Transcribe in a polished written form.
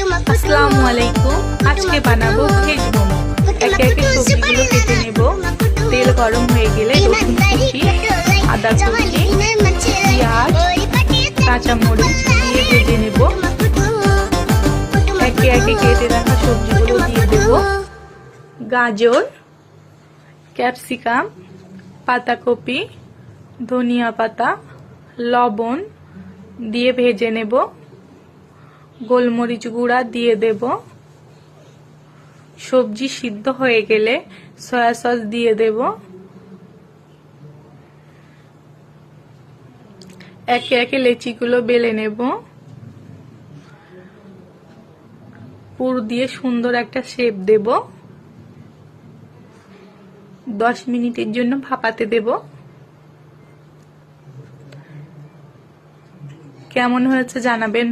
আসসালামু আলাইকুম। আজকে বানাবো ভেজ মোমো। একে একে সবজিগুলো কেটে নেব। তেল গরম হয়ে গেলে রসুন কুচি, আদা কুচি, পেঁয়াজ, কাঁচামরিচ দিয়ে ভেজে নেব। একে একে কেটে রাখা সবজিগুলো দিয়ে দেব। গাজর, ক্যাপসিকাম, পাতাকপি, ধনিয়া পাতা, লবণ দিয়ে ভেজে নেব। গোলমরিচ গুঁড়া দিয়ে দেব। সবজি সিদ্ধ হয়ে গেলে সয়া সস দিয়ে দেব। একে একে লেচিগুলো বেলে নেব। পুর দিয়ে সুন্দর একটা শেপ দেব। 10 মিনিটের জন্য ভাপাতে দেব। কেমন হয়েছে জানাবেন।